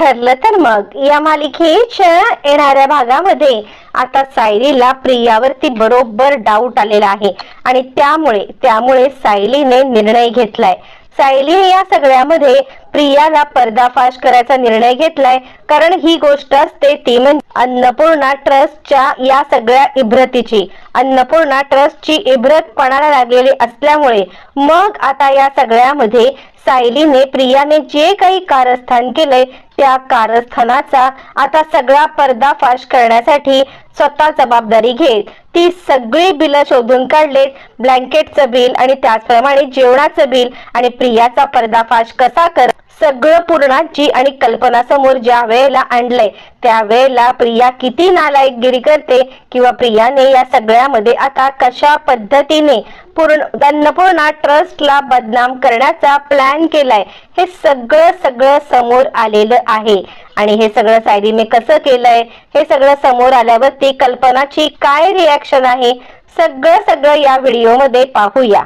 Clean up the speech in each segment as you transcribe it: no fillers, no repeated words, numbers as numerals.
ठरलं तर मग या मालिकेच्या येणाऱ्या भागामध्ये आता सायलीला प्रियावरती बरोबर डाऊट आलेला आहे आणि त्यामुळे सायलीने निर्णय घेतलाय। सायलीने या सगळ्यामध्ये प्रियाला पर्दाफाश करायचा निर्णय घेतलाय, कारण ही गोष्ट असते ती म्हणजे अन्नपूर्णा ट्रस्टच्या या सगळ्या इब्रतीची। अन्नपूर्णा ट्रस्टची इब्रत पणाला लागलेली असल्यामुळे मग आता या सगळ्यामध्ये सायलीने प्रियाने जे काही कारस्थान केलंय त्या कारस्थानाचा आता सगळा पर्दाफाश करण्यासाठी स्वतः जबाबदारी घेत ती सगळी बिल शोधून काढले, ब्लँकेटचं बिल आणि त्याचप्रमाणे जेवणाचं बिल आणि प्रियाचा पर्दाफाश कसा कर सगळं पूर्णाची आणि कल्पना समोर ज्या वेळेला आणलंय त्यावेळेला प्रिया किती नालायकगिरी करते किंवा प्रियाने या सगळ्यामध्ये आता कशा पद्धतीने अन्नपूर्णा ट्रस्टला बदनाम करण्याचा प्लॅन केलाय हे सगळं समोर आलेलं आहे। आणि हे सगळं सायलीने कसं केलंय हे सगळं समोर आल्यावरती कल्पनाची काय रिॲक्शन आहे सगळं या व्हिडिओमध्ये पाहूया।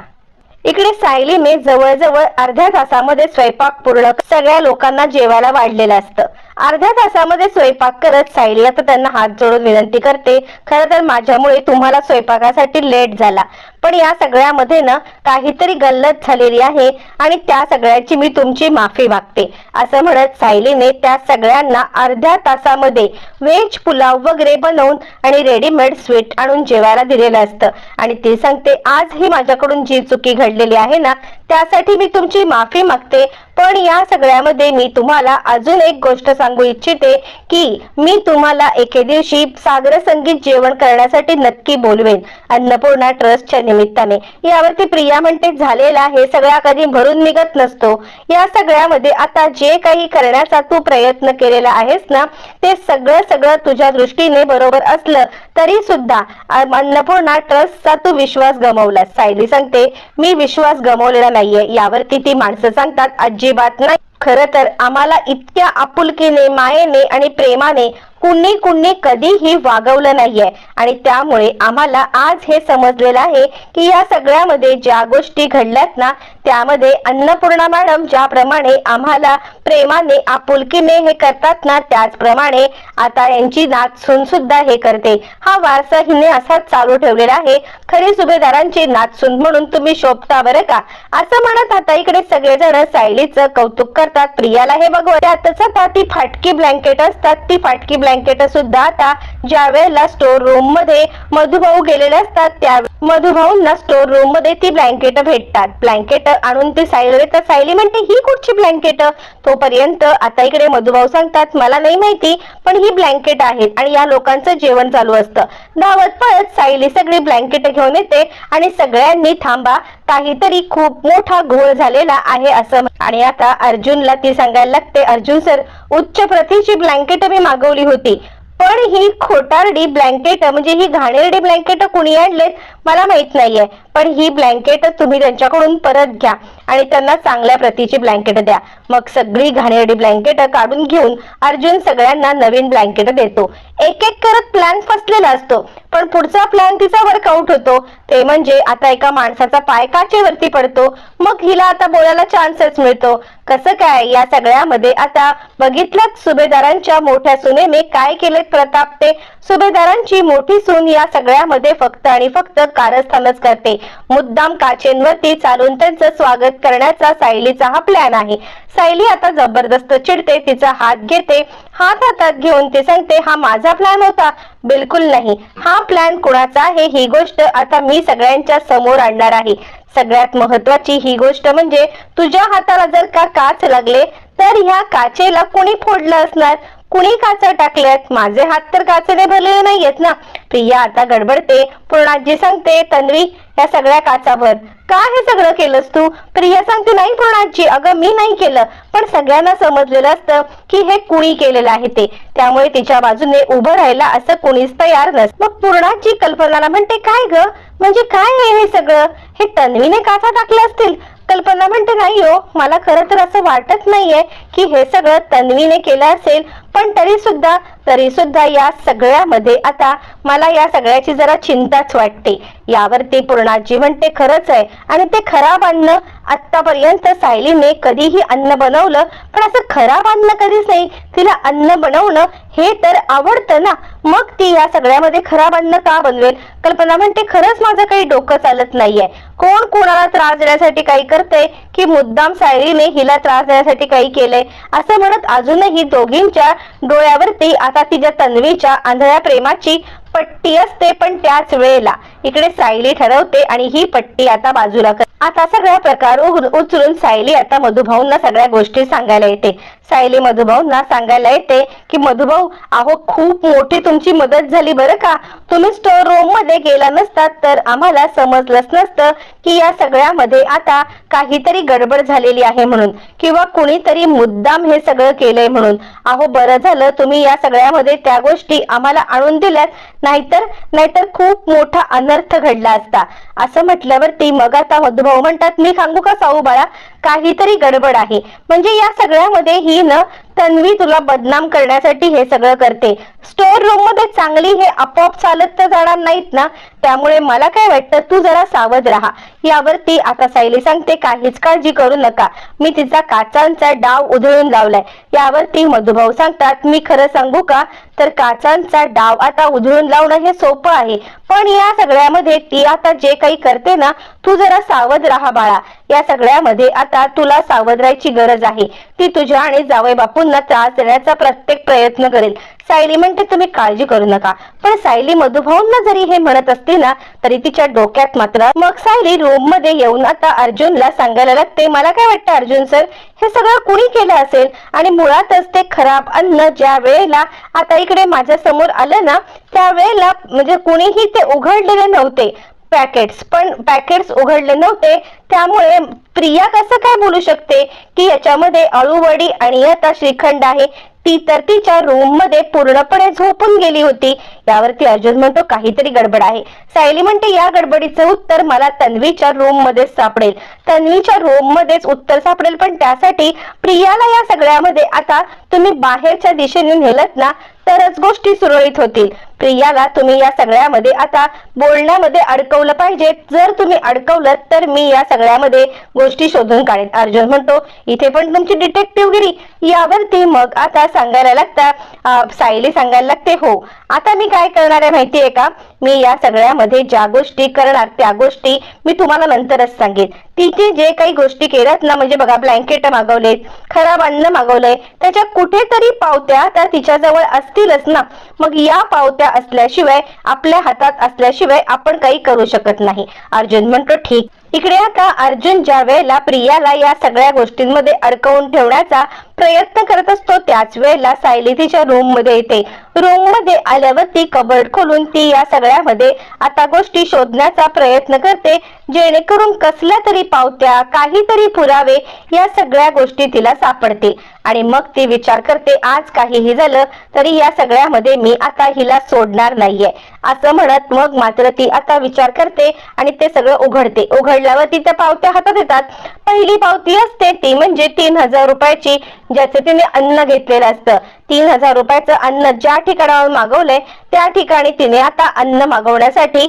इकडे सायलीने जवळजवळ अर्ध्या तासामध्ये स्वयंपाक पूर्ण सगळ्या लोकांना जेवायला वाढलेलं असतं। अर्ध्या तासामध्ये स्वयंपाक करत सायली आता त्यांना हात जोडून विनंती करते, खरं तर माझ्यामुळे तुम्हाला स्वयंपाकासाठी लेट झाला, पण या सगळ्यामध्ये ना काहीतरी गल्लत झालेली आहे आणि त्या सगळ्याची मी तुमची माफी मागते असं म्हणत सायलीने त्या सगळ्यांना अर्ध्या तासामध्ये व्हेज पुलाव वगैरे बनवून आणि रेडीमेड स्वीट आणून जेवायला दिलेलं असतं आणि ती सांगते आज ही माझ्याकडून जी चुकी घडलेली आहे ना त्यासाठी मी तुमची माफी मागते, पण या सगळ्यामध्ये मी तुम्हाला अजून एक गोष्ट सांगू इच्छिते की मी तुम्हाला एके दिवशी सागर संगीत जेवण करण्यासाठी नक्की बोलवेन अन्नपूर्णा ट्रस्टच्या निमित्ताने। यावरती प्रिया म्हणते झालेला हे सगळा कधी भरून निघत नसतो, या सगळ्यामध्ये आता जे काही करण्याचा तू प्रयत्न केलेला आहेस ना ते सगळं तुझ्या दृष्टीने बरोबर असलं तरी सुद्धा अन्नपूर्णा ट्रस्टचा तू विश्वास गमावलास। सायली सांगते मी विश्वास गमावलेला नाहीये। यावरती ती माणसं सांगतात अजिबात नाही, खरं तर आम्हाला इतक्या आपुलकीने मायेने आणि प्रेमाने कुणी कधीही वागवलं नाहीये आणि त्यामुळे आम्हाला आज हे समजलेलं आहे की या सगळ्यामध्ये ज्या गोष्टी घडल्यात ना त्यामध्ये अन्नपूर्णा मॅडम ज्याप्रमाणे आम्हाला प्रेमाने आपुलकीने हे करतात ना त्याचप्रमाणे आता यांची नातसून सुद्धा हे करते। हा वारसा हिने असाच चालू ठेवलेला आहे, खरी सुभेदारांची नातसून म्हणून तुम्ही शोभता बरं का असं म्हणत आता इकडे सगळेजण सायलीचं कौतुक करतात। प्रियाला हे बघ त्यातच आता ती फाटकी ब्लँकेट असतात, ती फाटकी ब्लँकेट सुद्धा आता ज्या वेळेला स्टोर रूम मध्ये मधुभाऊ गेलेले असतात त्या मधुभाऊंना स्टोर रूम मध्ये ती ब्लँकेट भेटतात। ब्लँकेट आणून ती सायली म्हणते ही कुठची ब्लँकेट, तोपर्यंत आता इकडे मधुभाऊ सांगतात मला नाही माहिती पण ही ब्लँकेट आहेत आणि या लोकांचं जेवण चालू असतं। धावत पळत सायली सगळी ब्लँकेट घेऊन येते आणि सगळ्यांनी थांबा काहीतरी खूप मोठा घोळ झालेला आहे असं, आणि आता अर्जुनला ती सांगायला लागते अर्जुन सर उच्च प्रतीची ब्लँकेट मी मागवली होती पण ही खोटारडी ब्लँकेट म्हणजे ही घाणेरडी ब्लँकेट कुणी आणलेत मला माहित नाहीये, पण ही ब्लँकेट तुम्ही त्यांच्याकडून परत घ्या आणि त्यांना चांगल्या प्रतीची ब्लँकेट द्या। मग सगळी घाणेरडी ब्लँकेट काढून घेऊन अर्जुन सगळ्यांना नवीन ब्लँकेट देतो। एक एक करत प्लॅन फसलेला असतो पण पुढचा प्लॅन तिचा वर्कआउट होतो, ते म्हणजे आता एका माणसाचा पाय काचेवरती पडतो, मग हिला आता बोलायला चान्सच मिळतो। कसं काय या सगळ्यामध्ये आता बघितलं सुभेदारांच्या मोठ्या सुनेने काय केले प्रताप, ते सुभेदारांची मोठी सून या सगळ्यामध्ये फक्त आणि फक्त कारस्थानच करते, मुद्दाम काचेंवरती चालून त्यांचं स्वागत करण्याचा सायलीचा हा प्लॅन आहे। सायली आता जबरदस्त चिडते, तिचा हात घेते, हात हातात घेऊन ती सांगते हा माझा प्लॅन होता, बिलकुल नाही, हा प्लॅन कुणाचा आहे ही गोष्ट आता मी सगळ्यांच्या समोर आणणार आहे। सगळ्यात महत्वाची ही गोष्ट म्हणजे तुझ्या हाताला जर का काच लागले तर ह्या काचेला कोणी फोडलं असणार, कुणी काचा टाकल्यात, माझे हात तर काचेने भरलेले नाहीयेत ना। प्रिया आता गडबडते, पूर्णाजी सांगते तन्वी या सगळ्या काचावर का हे सगळं केलंस तू? प्रिया सांगते नाही पूर्णाजी अगं मी नाही केलं, पण सगळ्यांना समजलेलं असतं की हे कुणी केलेलं आहे ते, त्यामुळे तिच्या बाजूने उभं राहायला असं कोणीच तयार नसतं। मग पूर्णाजी कल्पनाला म्हणते काय ग म्हणजे काय आहे हे सगळं, हे तन्वीने काचा टाकल्या असतील? कल्पना म्हणते नाही हो मला खरं तर असं वाटत नाहीये की हे सगळं तन्वीने केलं असेल, पण तरी सुद्धा या सगळ्यामध्ये आता मला या सगळ्याची जरा चिंताच वाटते। यावरती पूर्णाजी म्हणते खरंच आहे, आणि ते खराब अन्न आतापर्यंत सायलीने कधीही अन्न बनवलं, पण असं खराब अन्न कधीच नाही. तिला अन्न बनवणं हे तर आवडतं ना, मग ती या सगळ्यामध्ये खराब अन्न का बनवेल? कल्पना म्हणते खरंच माझं काही डोकं चालत नाहीये. कोण कोणाला त्रास देण्यासाठी काही करते की मुद्दाम सायलीने हिला त्रास देण्यासाठी काही केलंय? असं म्हणत अजूनही दोघींच्या डोळ्यावरती आता तिच्या तन्वीच्या आंधळ्या प्रेमाची पट्टी असते. पण त्याच वेळेला इकडे सायली ठरवते आणि ही पट्टी आता बाजूला कर. आता सगळा प्रकार उचलून सायली आता मधुभाऊंना सगळ्या गोष्टी सांगायला येते. सायली मधुभाऊंना सांगायला येते की मधुभाऊ, अहो खूप मोठी तुमची मदत झाली बरं का. तुम्ही स्टोर रूम मध्ये गेला नसतात तर आम्हाला समजलंच नसतं की या सगळ्यामध्ये आता काहीतरी गडबड झालेली आहे म्हणून, किंवा कुणीतरी मुद्दाम हे सगळं केलंय म्हणून. अहो बरं झालं तुम्ही या सगळ्यामध्ये त्या गोष्टी आम्हाला आणून दिल्यात, नाहीतर खूप मोठा अनर्थ घडला असता. असं म्हटल्यावरती मग आता मधुभाऊ म्हणतात, मी सांगू का साऊ बाळा, काहीतरी गडबड आहे. म्हणजे या सगळ्यामध्ये ही न तन्वी तुला बदनाम करण्यासाठी हे सगळं करते. स्टोर रूम मध्ये चांगली हे आपोआप चालत तर जाणार नाहीत ना, त्यामुळे मला काय वाटतं तू जरा सावध राहा. यावरती आता सायली सांगते काहीच काळजी करू नका, मी तिचा काचांचा डाव उधळून लावलाय. यावरती मधुभाऊ सांगतात, मी खरं सांगू का, तर काचांचा डाव आता उधळून लावणं हे सोपं आहे, पण या सगळ्यामध्ये ती आता जे काही करते ना, तू जरा सावध राहा बाळा. या सगळ्यामध्ये आता तुला सावध राहायची गरज आहे. ती तुझ्या आणि जावई बापूंना त्रास देण्याचा प्रत्येक प्रयत्न करेल. सायली म्हणते तुम्ही काळजी करू नका. पण सायली मधुभाऊंना जरी हे म्हणत असते ना, तरी तिच्या डोक्यात मात्र मग सायली रूम मध्ये येऊन आता अर्जुनला सांगायला लागते, मला काय वाटतं अर्जुन सर, हे सगळं कुणी केलं असेल, आणि मुळातच ते खराब अन्न ज्या वेळेला आता इकडे माझ्या समोर आलं ना, त्यावेळेला म्हणजे कुणीही ते उघडलेले नव्हते पॅकेट्स उघडले नव्हते. त्यामुळे प्रिया कसं काय बोलू शकते की याच्यामध्ये अळूवडी आणि आता श्रीखंड आहे? ती तर तिच्या रूम मध्ये पूर्णपणे झोपून गेली होती. यावरती अर्जुन म्हणतो काहीतरी गडबड आहे. सायली म्हणते या गडबडीचं उत्तर मला तन्वीच्या रूम मध्येच सापडेल, तन्वीच्या रूम मध्येच उत्तर सापडेल. पण त्यासाठी प्रियाला या सगळ्यामध्ये आता तुम्ही बाहेरच्या दिशेने नेलत ना, तरच गोष्टी सुरळीत होतील. प्रियाला तुम्ही या सगळ्यामध्ये आता बोलण्यामध्ये अडकवलं पाहिजे. जर तुम्ही अडकवलं तर मी या सगळ्यामध्ये गोष्टी शोधून काढेन. अर्जुन म्हणतो इथे पण तुमची डिटेक्टिव्हगिरी. यावरती मग आता सांगायला लागतात, सायली सांगायला लागते, हो आता मी काय करणार आहे माहितीये का, मी या सगळ्यामध्ये ज्या गोष्टी करणार त्या गोष्टी मी तुम्हाला नंतरच सांगेन. तिथे जे काही गोष्टी केल्यात ना, म्हणजे बघा ब्लँकेट मागवलेत, खराब अन्न मागवलंय, त्याच्या कुठेतरी पावत्या त्या तिच्याजवळ असतीलच ना. मग या पावत्या असल्याशिवाय, आपल्या हातात असल्याशिवाय आपण काही करू शकत नाही. अर्जुन म्हणतो ठीक. इकडे आता अर्जुन ज्या वेळेला प्रियाला या सगळ्या गोष्टींमध्ये अडकवून ठेवण्याचा प्रयत्न करत असतो, त्याच वेळेला सायली तिच्या रूम मध्ये येते. रूम मध्ये आल्यावर ती कबर्ड खोलून ती या सगळ्यामध्ये आता गोष्टी शोधण्याचा प्रयत्न करते, जेणेकरून कसल्या तरी पावत्या, काहीतरी पुरावे, या सगळ्या गोष्टी तिला सापडतील. आणि मग ती विचार करते आज काहीही झालं तरी या सगळ्यामध्ये मी आता हिला सोडणार नाहीये, असं म्हणत मग मात्र ती आता विचार करते आणि ते सगळं उघडते. उघडल्यावर ती त्या पावत्या हातात येतात. पहिली पावती असते ती म्हणजे 3000 रुपयाची, ज्याचे तिने अन्न घेतलेलं असतं. 3000 रुपयाचं अन्न ज्या ठिकाणावर मागवलंय त्या ठिकाणी तिने आता अन्न मागवण्यासाठी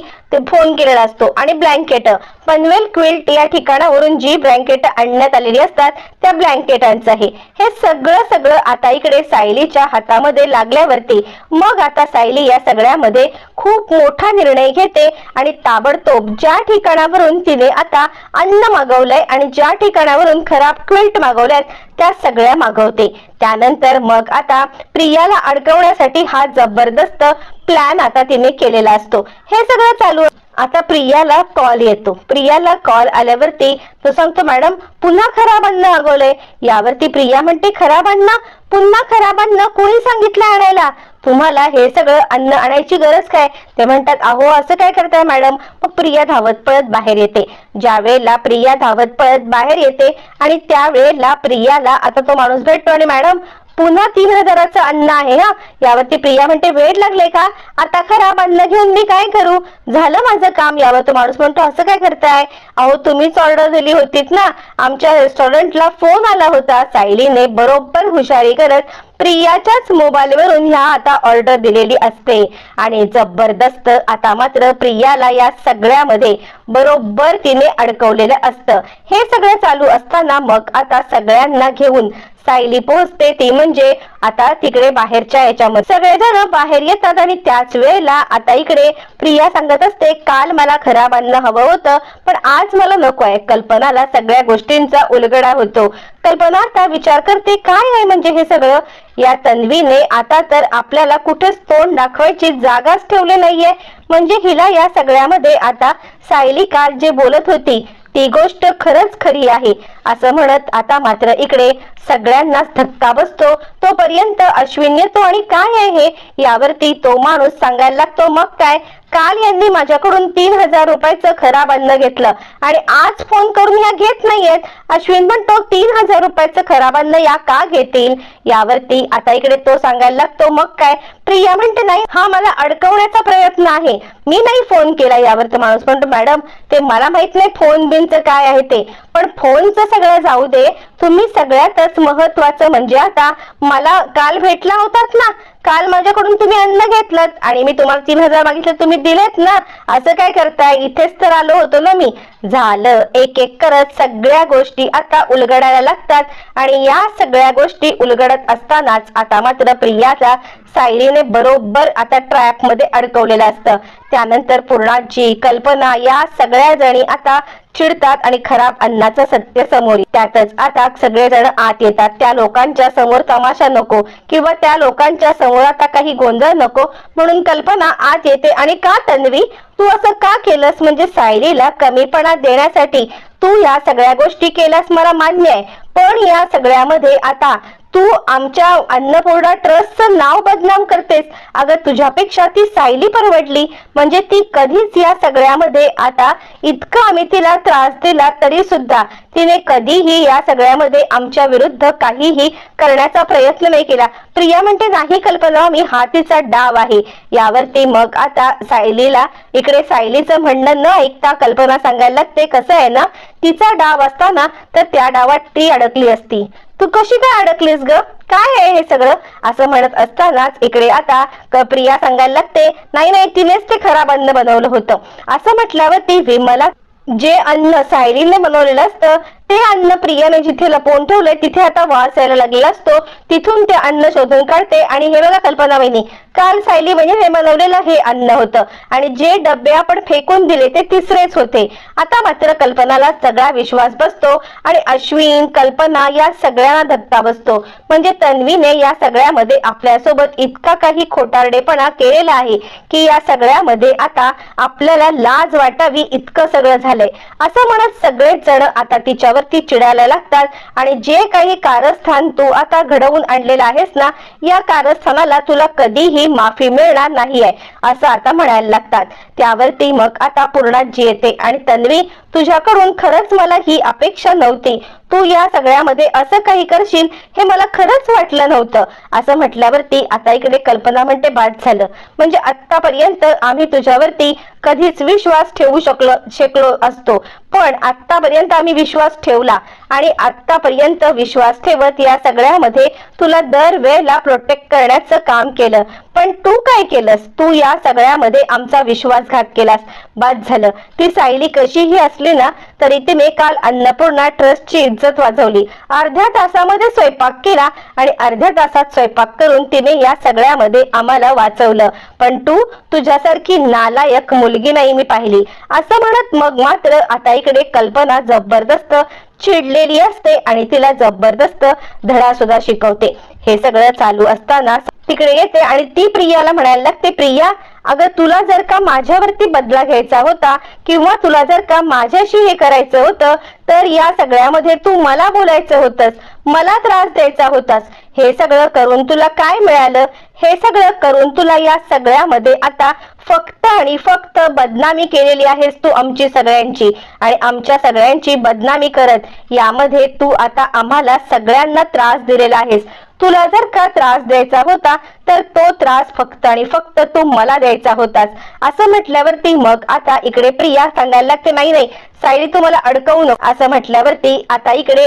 फोन केलेला असतो. आणि ब्लँकेट, पनवेल क्विल्ट या ठिकाणावरून जी ब्लँकेट आणण्यात आलेली असतात त्या ब्लँकेटांचं हे सगळं आता इकडे सायलीच्या हातामध्ये लागल्यावरती मग आता सायली या सगळ्यामध्ये खूप मोठा निर्णय घेते आणि ताबडतोब ज्या ठिकाणावरून तिने आता अन्न मागवलंय आणि ज्या ठिकाणावरून खराब क्विल्ट मागवल्यात त्या सगळ्या मागवते. त्यानंतर मग आता प्रियाला अडकवण्यासाठी हा जबरदस्त प्लॅन आता तिने केलेला असतो. हे सगळं चालू. आता प्रियाला कॉल येतो. प्रियाला कॉल आल्यावरती तो सांगतो मॅडम पुन्हा खराब अन्न मागवलंय. यावरती प्रिया म्हणते खराब अन्न, पुन्हा खराब अन्न, कोणी सांगितलं आणायला? तुम्हाला हे सगळं अन्न आणायची गरज काय? ते म्हणतात अहो असं काय करताय मॅडम. मग प्रिया धावत पळत बाहेर येते. ज्या वेळेला प्रिया धावत पळत बाहेर येते आणि त्यावेळेला प्रियाला आता तो माणूस भेटतो आणि मॅडम पुन्हा 3000चं अन्न आहे हा. यावरती प्रिया म्हणते वेळ लागले का, आता खराब अन्न घेऊन मी काय करू, झालं माझं काम. यावर तो माणूस म्हणतो असं काय करताय, अहो तुम्हीच ऑर्डर दिली होतीत ना, आमच्या रेस्टॉरंटला फोन आला होता. सायलीने बरोबर हुशारी करत प्रियाच्याच मोबाईल वरून ह्या आता ऑर्डर दिलेली असते आणि जबरदस्त आता मात्र प्रियाला या सगळ्यामध्ये बरोबर तिने अडकवलेलं असतं. हे सगळं चालू असताना मग आता सगळ्यांना घेऊन सायली पोहोचते. ती म्हणजे आता तिकडे बाहेरच्या याच्यामध्ये सगळेजण बाहेर येतात आणि त्याच वेळेला आता इकडे प्रिया सांगत असते काल मला खराब अन्न हवं होतं पण आज मला नको आहे. कल्पनाला सगळ्या गोष्टींचा उलगडा होतो. कल्पना आता विचार करते काय आहे म्हणजे हे सगळं. या तन्वीने आता तर आपल्याला कुठेच तोंड दाखवायची जागाच ठेवली नाहीये. म्हणजे हिला या सगळ्यामध्ये आता सायली काल जे बोलत होती ती गोष्ट खरंच खरी आहे असं म्हणत आता मात्र इकडे सगळ्यांनाच धक्का बसतो. तोपर्यंत अश्विन येतो आणि काय आहे हे यावरती तो माणूस सांगायला लागतो मग काय, काल यांनी माझ्याकडून 3000 रुपयाचं खराब अन्न घेतलं आणि आज फोन करून या घेत नाहीयेत. अश्विन म्हणतो 3000 रुपयाचं खराब अन्न या का घेतील. यावरती आता इकडे तो सांगायला लागतो मग काय. प्रिया म्हणते नाही हा मला अडकवण्याचा प्रयत्न आहे, मी नाही फोन केला. यावरती माणूस म्हणतो मॅडम ते मला माहित नाही फोन बिनचं काय आहे ते, पण फोनचं सगळं जाऊ दे, तुम्ही सगळ्यातच महत्वाचं म्हणजे आता मला काल भेटला होतात ना, काल माझ्याकडून तुम्ही अन्न घेतलं आणि मी तुम्हाला 3000 मागितलं तुम्ही दिलेत ना, असं काय करताय, इथेच तर आलो होतो ना मी. झालं एक एक करत सगळ्या गोष्टी आता उलगडायला लागतात आणि या सगळ्या गोष्टी उलगडत असतानाच आता मात्र प्रियाचा सायलीने बरोबर आता ट्रॅप मध्ये अडकवलेलं असतं. त्यानंतर पूर्णाची कल्पना या सगळ्या जणी आता चिडतात आणि खराब अन्नाचं सत्य समोर. त्यातच आता सगळेजण आत येतात. त्या लोकांच्या समोर तमाशा नको किंवा त्या लोकांच्या समोर आता काही गोंधळ नको म्हणून कल्पना आत येते. आणि का तन्वी तू असं का केलंस, म्हणजे सायलीला कमीपणा देण्यासाठी तू या सगळ्या गोष्टी केल्यास मला मान्य आहे, पण या सगळ्यामध्ये आता तू आमच्या अन्नपूर्णा ट्रस्टचं नाव बदनाम करतेस. अगं तुझ्यापेक्षा ती सायली परवडली, म्हणजे ती कधीच या सगळ्यामध्ये आता इतका आम्ही तिला त्रास दिला तरी सुद्धा तिने कधीही या सगळ्यामध्ये आमच्या विरुद्ध काहीही करण्याचा प्रयत्न नाही केला. प्रिया म्हणते नाही कल्पना मी हा तिचा डाव आहे. यावरती मग आता सायलीला इकडे सायलीचं म्हणणं न ऐकता कल्पना सांगायला लागते कसं आहे ना, तिचा डाव असताना तर त्या डावात ती अडकली असती, तू कशी काय अडकलीस ग, काय आहे हे सगळं असं म्हणत असतानाच इकडे आता प्रिया सांगायला लागते नाही नाही तिनेच ते खराब अन्न बनवलं होतं. असं म्हटल्यावर ती विमला जे अन्न सायलीने बनवलेलं असतं ते अन्न प्रियाने जिथे लपवून ठेवलंय तिथे आता वास यायला लागलेला असतो. तिथून ते अन्न शोधून काढते आणि हे बघा कल्पना वहिनी काल सायली म्हणजे हे बनवलेलं हे अन्न होतं आणि जे डबे आपण फेकून दिले ते तिसरेच होते. आता मात्र कल्पनाला सगळा विश्वास बसतो आणि अश्विन कल्पना या सगळ्यांना धक्का बसतो. म्हणजे तन्वीने या सगळ्यामध्ये आपल्यासोबत इतका काही खोटारडेपणा केलेला आहे की या सगळ्यामध्ये आता आपल्याला लाज वाटावी इतकं सगळं झालंय असं म्हणत सगळेच जण आता तिच्यावरती चिडायला लागतात. आणि जे काही कारस्थान तू आता घडवून आणलेलं आहेस ना, या कारस्थानाला तुला कधीही माफी मिळणार नाहीये असं आता म्हणायला लागतात. त्यावरती मग आता पूर्णाजी येते आणि तन्वी तुझ्याकडून खरंच मला ही अपेक्षा नव्हती, तू या सगळ्यामध्ये असं काही करशील हे मला खरंच वाटलं नव्हतं असं म्हटल्यावरती आता इकडे कल्पना म्हणते बाद झालं, म्हणजे आतापर्यंत आम्ही तुझ्यावरती कधीच विश्वास ठेवू शकलो असतो, पण आतापर्यंत आम्ही विश्वास ठेवला आणि आतापर्यंत विश्वास ठेवत या सगळ्यामध्ये तुला दर वेळेला प्रोटेक्ट करण्याचं काम केलं, पण तू काय केलंस, तू या सगळ्यामध्ये आमचा विश्वासघात केलास. बाद झालं. ती सायली कशीही असली ना तरी तिने काल अन्नपूर्णा ट्रस्टची इज्जत वाजवली. अर्ध्या तासामध्ये स्वयंपाक केला आणि अर्ध्या तासात स्वयंपाक करून तिने या सगळ्यामध्ये आम्हाला वाचवलं, पण तू तुझ्यासारखी नालायक मुलगी नाही मी पाहिली असं म्हणत मग मात्र आता इकडे कल्पना जबरदस्त चिडलेली असते आणि तिला जबरदस्त धडा सुद्धा शिकवते. हे सगळं चालू असताना तिकडे येते आणि ती प्रियाला म्हणायला लागते प्रिया अगं तुला जर का माझ्यावरती बदला घ्यायचा होता किंवा तुला जर का माझ्याशी हे करायचं होतं तर या सगळ्यामध्ये तू मला बोलायचं होतंस, मला त्रास द्यायचा होतास. हे सगळं करून तुला काय मिळालं, हे सगळं करून तुला या सगळ्यामध्ये आता फक्त आणि फक्त बदनामी केलेली आहेस तू आमची सगळ्यांची आणि आमच्या सगळ्यांची बदनामी करत यामध्ये तू आता आम्हाला सगळ्यांना त्रास दिलेला आहेस. तुला जर का त्रास द्यायचा होता तर तो त्रास फक्त आणि फक्त तू मला द्यायचा होतास असं म्हटल्यावरती मग आता इकडे प्रिया सांगायला लागते, नाही नाही सायली तू मला अडकवू नको असं म्हटल्यावरती आता इकडे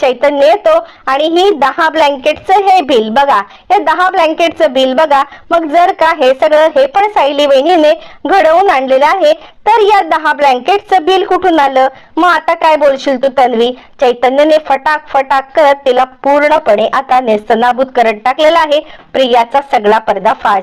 चैतन्य येतो आणि ही 10 ब्लँकेटचं हे बिल बघा, हे 10 ब्लँकेटचं बिल बघा. मग जर का हे सगळं हे पण सायली वहिनीने घडवून आणलेलं आहे तर या 10 ब्लँकेटचं बिल कुठून आलं? मग आता काय बोलशील तू तन्वी? चैतन्यने फटाक फटाक करत तिला पूर्णपणे आता नेस्तनाबूत करत टाकलेला आहे. प्रियाचा सगळा पर्दाफाश